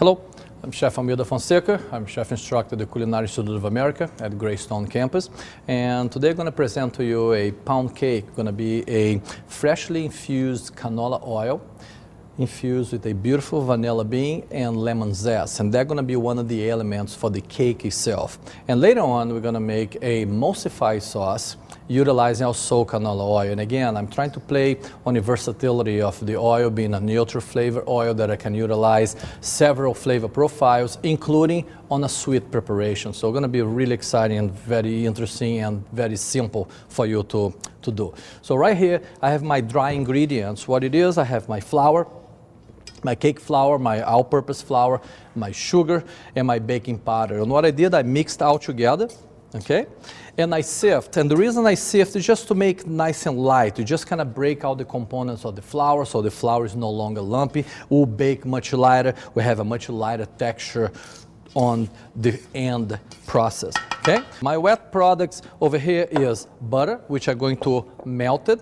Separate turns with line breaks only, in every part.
Hello, I'm Chef Almeida Fonseca. I'm chef instructor at the Culinary Institute of America at Greystone campus. And today I'm going to present to you a pound cake. It's going to be a freshly infused canola oil infused with a beautiful vanilla bean and lemon zest. And they're going to be one of the elements for the cake itself. And later on, we're going to make a emulsified sauce utilizing also canola oil. And again, I'm trying to play on the versatility of the oil being a neutral flavor oil that I can utilize several flavor profiles, including on a sweet preparation. So it's going to be really exciting and very interesting and very simple for you to do. So right here, I have my dry ingredients. What it is, I have my flour, my cake flour, my all-purpose flour, my sugar, and my baking powder. And what I did, I mixed all together, okay? And I sift, and the reason I sift is just to make nice and light, to just kind of break out the components of the flour so the flour is no longer lumpy. We'll bake much lighter, we have a much lighter texture on the end process, okay? My wet products over here is butter, which I'm going to melt it,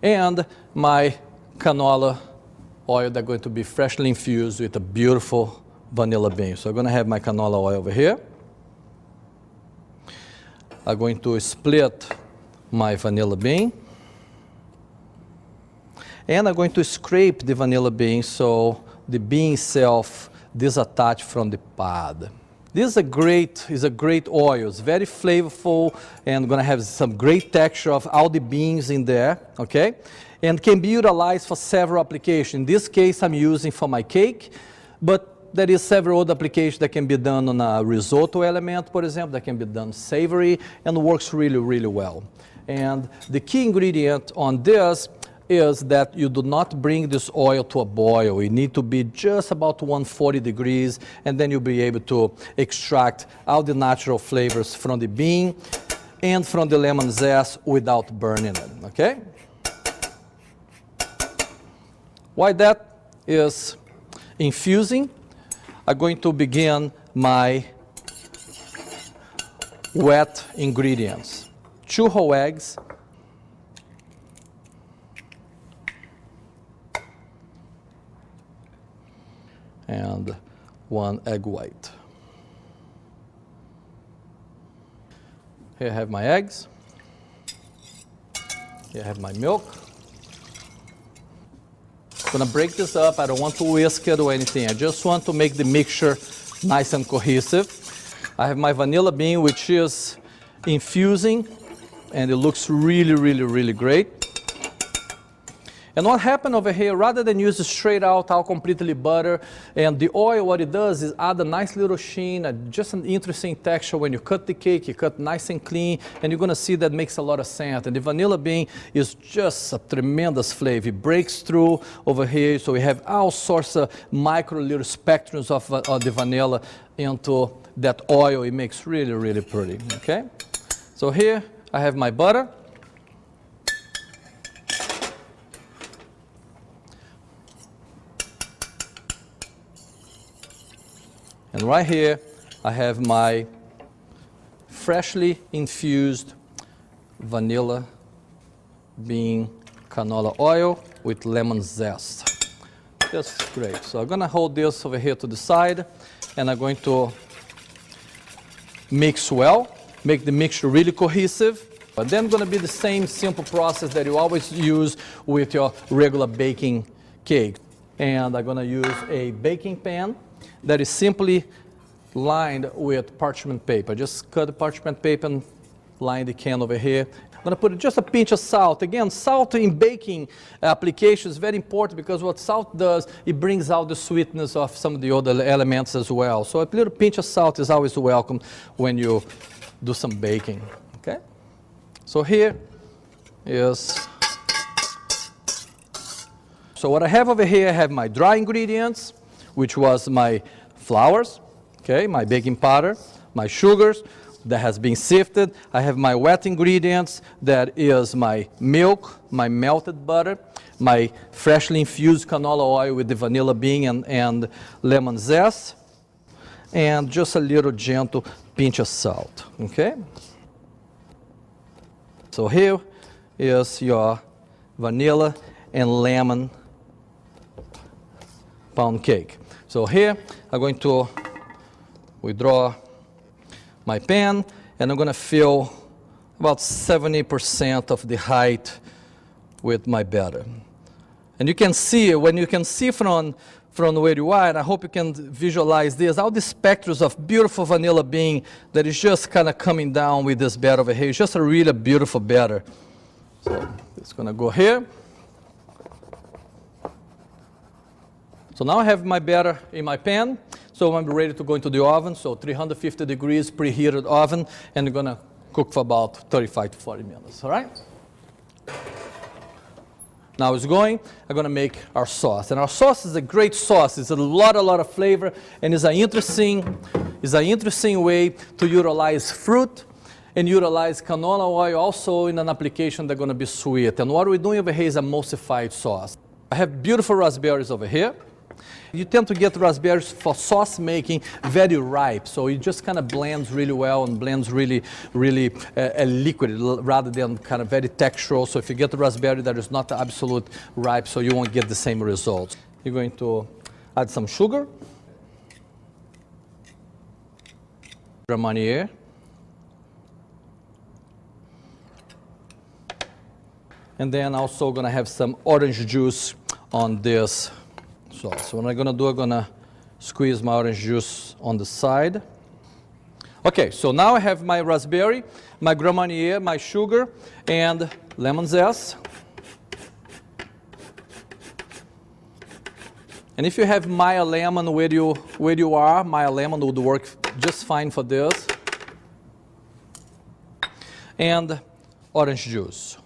and my canola oil that's going to be freshly infused with a beautiful vanilla bean. So I'm going to have my canola oil over here. I'm going to split my vanilla bean. And I'm going to scrape the vanilla bean so the bean itself disattach from the pod. This is a great oil. It's very flavorful and going to have some great texture of all the beans in there, okay? And can be utilized for several applications. In this case, I'm using for my cake, but there is several other applications that can be done on a risotto element, for example, that can be done savory and works really, really well. And the key ingredient on this is that you do not bring this oil to a boil. You need to be just about 140 degrees, and then you'll be able to extract all the natural flavors from the bean and from the lemon zest without burning it, okay? While that is infusing, I'm going to begin my wet ingredients. 2 whole eggs, and 1 egg white. Here I have my eggs. Here I have my milk. I'm going to break this up. I don't want to whisk it or anything. I just want to make the mixture nice and cohesive. I have my vanilla bean, which is infusing, and it looks really, really, really great. And what happened over here, rather than use straight out all completely butter, and the oil, what it does is add a nice little sheen, just an interesting texture. When you cut the cake, you cut nice and clean, and you're going to see that makes a lot of sense. And the vanilla bean is just a tremendous flavor. It breaks through over here, so we have all sorts of micro little spectrums of the vanilla into that oil. It makes really, really pretty, okay? So here I have my butter. And right here, I have my freshly infused vanilla bean canola oil with lemon zest. Just great. So I'm going to hold this over here to the side, and I'm going to mix well, make the mixture really cohesive. But then going to be the same simple process that you always use with your regular baking cake. And I'm going to use a baking pan that is simply lined with parchment paper. Just cut the parchment paper and line the can over here. I'm going to put just a pinch of salt. Again, salt in baking application is very important because what salt does, it brings out the sweetness of some of the other elements as well. So a little pinch of salt is always welcome when you do some baking, okay? So here is... So what I have over here, I have my dry ingredients, which was my flours, okay, my baking powder, my sugars that has been sifted. I have my wet ingredients, that is my milk, my melted butter, my freshly infused canola oil with the vanilla bean and lemon zest, and just a little gentle pinch of salt, okay? So here is your vanilla and lemon pound cake. So here, I'm going to withdraw my pan, and I'm going to fill about 70% of the height with my batter. And you can see, when you can see from where you are, and I hope you can visualize this, all the specters of beautiful vanilla bean that is just kind of coming down with this batter over here. It's just a really beautiful batter. So it's going to go here. So now I have my batter in my pan. So I'm ready to go into the oven. So 350 degrees preheated oven, and I'm going to cook for about 35 to 40 minutes, all right? Now it's going, I'm going to make our sauce. And our sauce is a great sauce. It's a lot of flavor, and it's an interesting way to utilize fruit and utilize canola oil also in an application that's going to be sweet. And what we're doing over here is emulsified sauce. I have beautiful raspberries over here. You tend to get raspberries for sauce making very ripe, so it just kind of blends really well and blends really liquid rather than kind of very textural. So if you get the raspberry that is not absolute ripe, so you won't get the same results. You're going to add some sugar, Marnier, and then also going to have some orange juice on this sauce. So what I'm going to do, I'm going to squeeze my orange juice on the side. Okay, so now I have my raspberry, my Grand Marnier, my sugar, and lemon zest. And if you have Maya lemon where you are, Maya lemon would work just fine for this. And orange juice.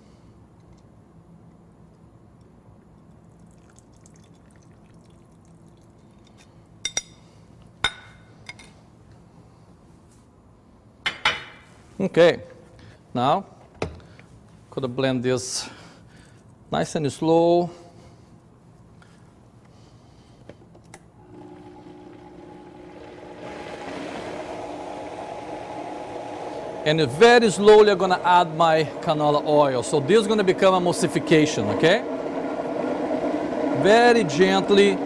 Okay, now gonna blend this nice and slow. And very slowly I'm gonna add my canola oil. So this is gonna become emulsification, okay? Very gently.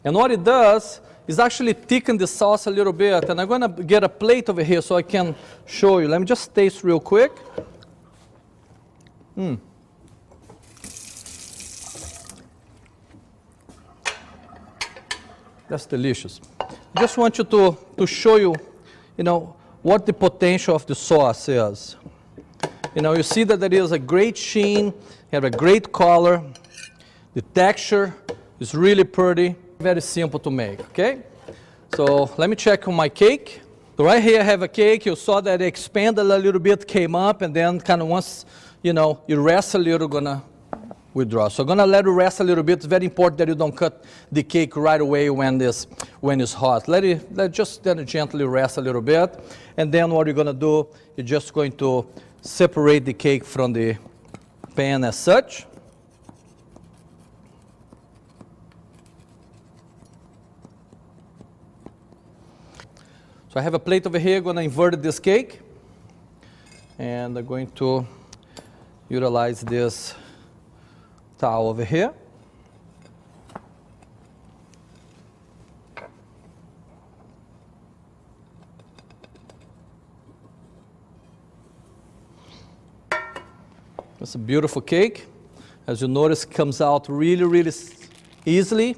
And what it does is actually thicken the sauce a little bit. And I'm going to get a plate over here so I can show you. Let me just taste real quick. That's delicious. I just want you to show you, what the potential of the sauce is. You see that there is a great sheen, you have a great color. The texture is really pretty. Very simple to make, okay? So let me check on my cake. So right here I have a cake. You saw that it expanded a little bit, came up, and then kind of once, it rests a little, gonna withdraw. So I'm gonna let it rest a little bit. It's very important that you don't cut the cake right away when it's hot. Let it just gently rest a little bit. And then what you're gonna do, you're just going to separate the cake from the pan as such. So I have a plate over here, I'm going to invert this cake. And I'm going to utilize this towel over here. It's a beautiful cake. As you notice, it comes out really easily.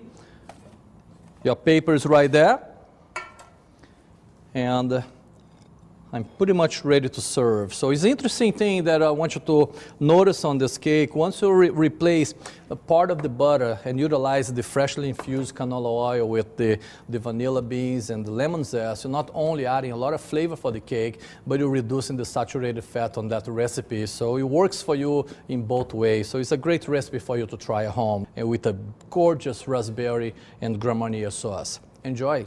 Your paper is right there. And I'm pretty much ready to serve. So it's an interesting thing that I want you to notice on this cake. Once you replace a part of the butter and utilize the freshly infused canola oil with the vanilla beans and the lemon zest, you're not only adding a lot of flavor for the cake, but you're reducing the saturated fat on that recipe. So it works for you in both ways. So it's a great recipe for you to try at home, and with a gorgeous raspberry and Grand Marnier sauce. Enjoy.